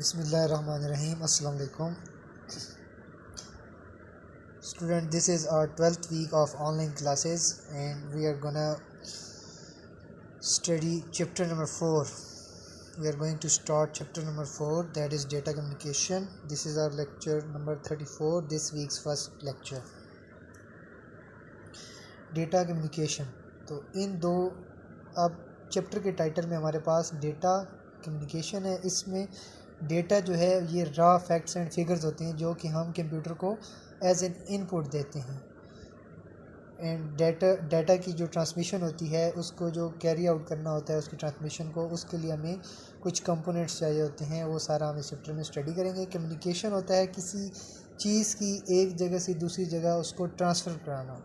Bismillahirrahmanirrahim. Assalamu alaikum. Student, this is our 12th week of online classes and we are gonna study chapter number 4. We are going to start chapter number 4, that is data communication. This is our lecture number 34, this week's first lecture. Data communication. तो इन दो अब chapter के title में हमारे पास data communication है. इसमें data जो है ये रॉ फैक्ट्स एंड फिगर्स होते हैं जो कि हम कंप्यूटर को एज एन इनपुट देते हैं. एंड डेटा की जो ट्रांसमिशन होती है उसको जो कैरी आउट करना होता है उसकी ट्रांसमिशन को, उसके लिए हमें कुछ कंपोनेंट्स चाहिए होते हैं. वो सारा हम इस चैप्टर में स्टडी करेंगे. कम्युनिकेशन होता है किसी चीज़ की एक जगह से दूसरी जगह उसको ट्रांसफ़र कराना.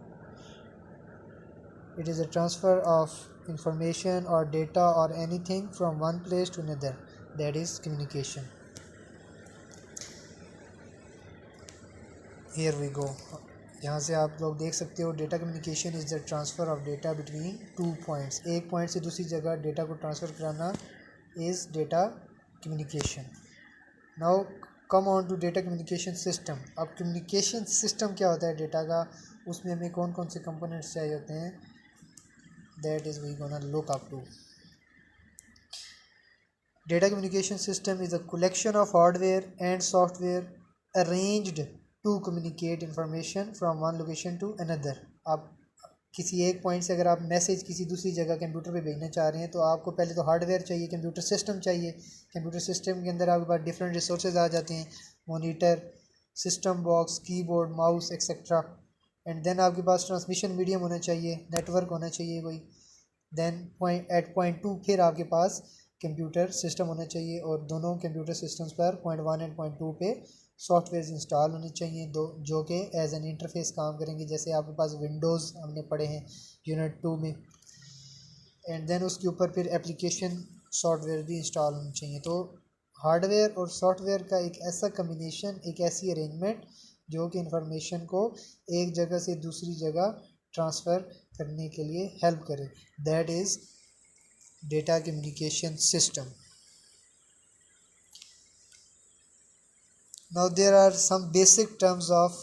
It is a transfer of information or data or anything from one place to another. That is communication. Here we go. यहाँ से आप लोग देख सकते हो data communication is the transfer of data between 2 points. एक point से दूसरी जगह डेटा को ट्रांसफ़र कराना is data communication. Now come on to data communication system. अब कम्युनिकेशन सिस्टम क्या होता है डेटा का, उसमें हमें कौन कौन से कंपोनेंट्स चाहिए होते हैं, that is we gonna look up to. Data communication system is a collection of hardware and software arranged to communicate information from one location to another. आप किसी एक पॉइंट से अगर आप मैसेज किसी दूसरी जगह कंप्यूटर पे भेजना चाह रहे हैं तो आपको पहले तो हार्डवेयर चाहिए, कंप्यूटर सिस्टम चाहिए. कंप्यूटर सिस्टम के अंदर आपके पास डिफरेंट रिसोर्सेज आ जाते हैं, monitor, system box, keyboard, mouse etcetera. And then आपके पास ट्रांसमिशन मीडियम होना चाहिए, नेटवर्क होना चाहिए कोई. देन पॉइंट 2 फिर आपके पास कंप्यूटर सिस्टम होना चाहिए और दोनों कंप्यूटर सिस्टम्स पर पॉइंट 1 एंड पॉइंट 2 पे सॉफ्टवेयर इंस्टॉल होने चाहिए दो, जो कि एज एन इंटरफेस काम करेंगे. जैसे आपके पास विंडोज़ हमने पढ़े हैं यूनिट 2 में. एंड देन उसके ऊपर फिर एप्लीकेशन सॉफ्टवेयर भी इंस्टॉल होने चाहिए. तो हार्डवेयर और सॉफ्टवेयर का एक ऐसा कम्बिनेशन, एक ऐसी अरेंजमेंट जो कि इंफॉर्मेशन को एक जगह से दूसरी जगह ट्रांसफ़र करने के लिए हेल्प करे. That is data communication system. Now there are some basic terms of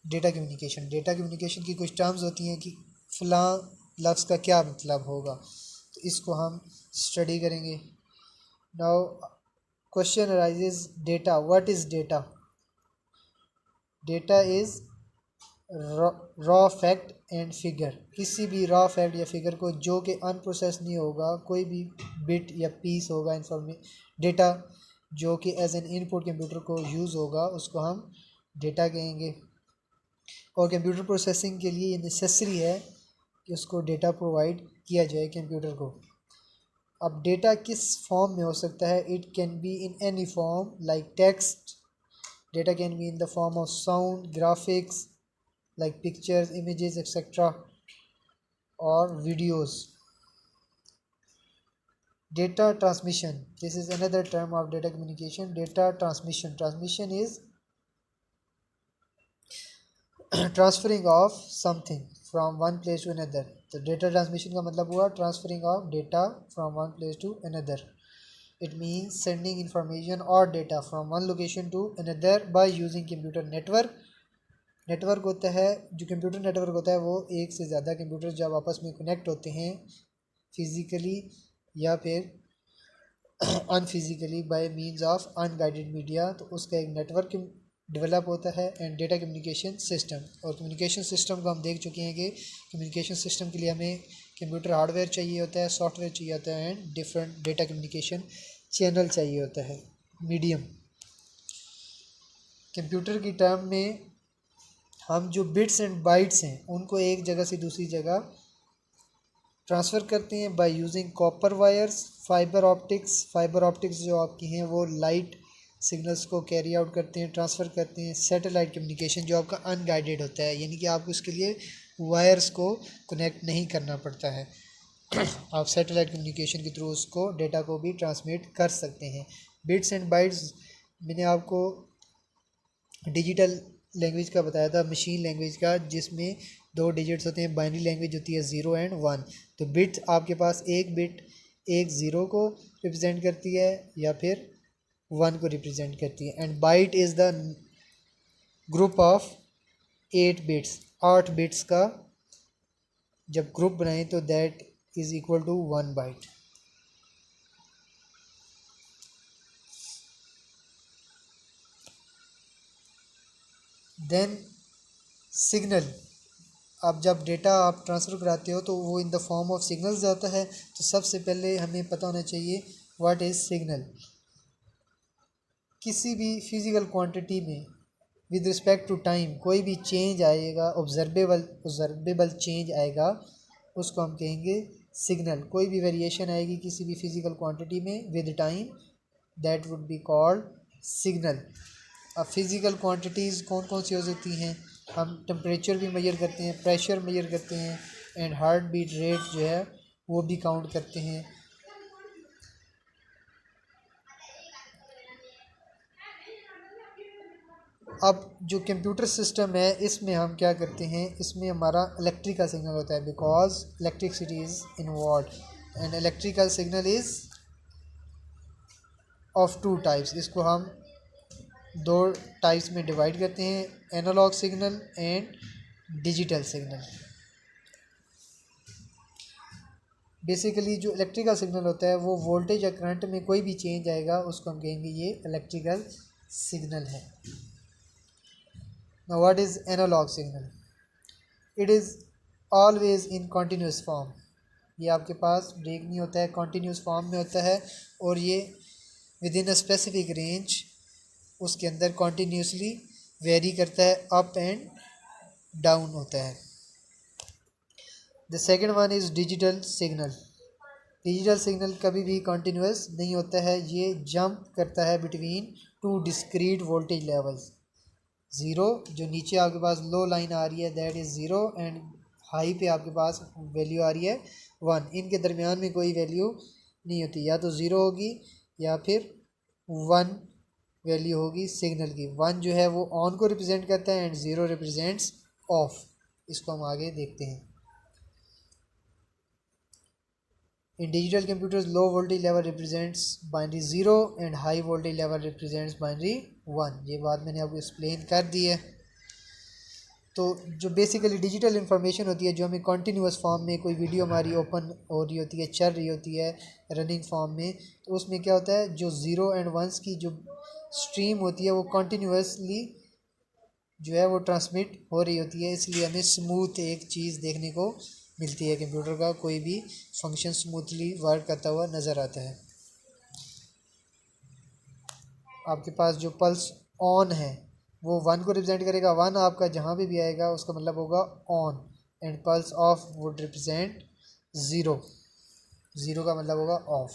data communication. Data communication की कुछ टर्म्स होती हैं कि फ़लाँ लफ्ज़ का क्या मतलब होगा, तो इसको हम स्टडी करेंगे. Now question arises, data, what is data? Data is raw fact and figure. किसी भी रॉ फैक्ट या फिगर को जो कि अनप्रोसेस नहीं होगा, कोई भी बिट या पीस होगा डेटा जो कि एज एन इनपुट कंप्यूटर को यूज़ होगा, उसको हम डेटा कहेंगे. और कंप्यूटर प्रोसेसिंग के लिए ये नेसेसरी है कि उसको डेटा प्रोवाइड किया जाए कंप्यूटर को. अब डेटा किस फॉर्म में हो सकता है? It can be in any form like text. Data can be in the form of sound, graphics like pictures, images, etc. or videos. Data transmission, this is another term of data communication. Data transmission is transferring of something from one place to another. तो data transmission का मतलब हुआ transferring of data from one place to another. It means sending information or data from one location to another by using computer network. Network होता है, जो computer network होता है वो एक से ज़्यादा कंप्यूटर जब आपस में कनेक्ट होते हैं फिज़िकली या फिर unphysically by means of unguided media, तो उसका एक नेटवर्क डेवलप होता है. एंड डेटा कम्युनिकेशन सिस्टम, और कम्युनिकेशन सिस्टम को हम देख चुके हैं कि कम्युनिकेशन सिस्टम के लिए हमें कंप्यूटर हार्डवेयर चाहिए होता है, सॉफ्टवेयर चाहिए होता है and different data communication channel चाहिए होता है, मीडियम. कंप्यूटर की टर्म में हम जो बिट्स एंड बाइट्स हैं उनको एक जगह से दूसरी जगह ट्रांसफ़र करते हैं by using copper wires, fibre optics जो आपकी हैं वो लाइट सिग्नल्स को कैरी आउट करते हैं, ट्रांसफ़र करते हैं. सैटेलाइट कम्युनिकेशन जो आपका अनगाइडेड होता है, यानी कि आपको इसके लिए वायर्स को कनेक्ट नहीं करना पड़ता है. आप सैटेलाइट कम्युनिकेशन के थ्रू उसको डेटा को भी ट्रांसमिट कर सकते हैं. बिट्स एंड बाइट्स मैंने आपको डिजिटल लैंग्वेज का बताया था, मशीन लैंग्वेज का, जिसमें 2 डिजिट्स होते हैं. बाइनरी लैंग्वेज होती है 0 एंड 1. तो बिट आपके पास एक बिट एक ज़ीरो को रिप्रेजेंट करती है या फिर 1 को रिप्रेजेंट करती है। And byte is the group of 8 bits, 8 bits का जब ग्रुप बनाएं तो that is equal to 1 byte. Then signal, आप जब डेटा आप ट्रांसफ़र कराते हो तो वो in the form of signals आता है। तो सबसे पहले हमें पता होना चाहिए व्हाट इज़ सिग्नल। किसी भी फिज़िकल क्वांटिटी में विद रिस्पेक्ट टू टाइम कोई भी चेंज आएगा, ऑब्जर्वेबल चेंज आएगा, उसको हम कहेंगे सिग्नल। कोई भी वेरिएशन आएगी किसी भी फिज़िकल क्वांटिटी में with time, that would be called signal. अब फिज़िकल क्वांटिटीज़ कौन कौन सी हो सकती हैं? हम टेम्परेचर भी मेजर करते हैं, प्रेशर मेजर करते हैं, एंड हार्ट बीट रेट जो है वो भी काउंट करते हैं। अब जो कंप्यूटर सिस्टम है इसमें हम क्या करते हैं, इसमें हमारा इलेक्ट्रिकल सिग्नल होता है because electricity is involve. And electrical signal is of 2 types. इसको हम 2 टाइप्स में डिवाइड करते हैं, analogue signal and digital signal. Basically जो इलेक्ट्रिकल सिग्नल होता है वो वोल्टेज या करंट में कोई भी चेंज आएगा उसको हम कहेंगे ये इलेक्ट्रिकल सिग्नल है। Now what is analog signal? It is always in continuous form. ये आपके पास ब्रेक नहीं होता है, continuous form में होता है और ये within a specific range उसके अंदर continuously vary करता है, up and down होता है। The second one is digital signal. Digital signal कभी भी continuous नहीं होता है, ये जंप करता है between 2 discrete voltage levels। Zero जो नीचे आपके पास लो लाइन आ रही है that is zero, and high पे आपके पास वैल्यू आ रही है 1। इनके दरमियान में कोई वैल्यू नहीं होती, या तो ज़ीरो होगी या फिर 1 वैल्यू होगी सिग्नल की। 1 जो है वो ऑन को रिप्रेजेंट करता है एंड 0 रिप्रेजेंट्स ऑफ। इसको हम आगे देखते हैं। In digital computers, low voltage level represents binary 0 and high voltage level represents binary 1। ये बात मैंने आपको एक्सप्लेन कर दी है। तो जो बेसिकली डिजिटल इन्फॉर्मेशन होती है, जो हमें कॉन्टीन्यूस फॉर्म में कोई वीडियो हमारी ओपन हो रही होती है, चल रही होती है रनिंग फॉर्म में, तो उसमें क्या होता है जो 0 एंड 1 की जो स्ट्रीम होती है वो कॉन्टीन्यूसली जो है वो ट्रांसमिट हो रही होती है। इसलिए हमें स्मूथ एक चीज़ देखने को मिलती है, कंप्यूटर का कोई भी फंक्शन स्मूथली वर्क करता हुआ नज़र आता है। आपके पास जो पल्स ऑन है वो 1 को रिप्रेजेंट करेगा, 1 आपका जहाँ पे भी आएगा उसका मतलब होगा on, and pulse of would represent 0, 0 का मतलब होगा ऑफ।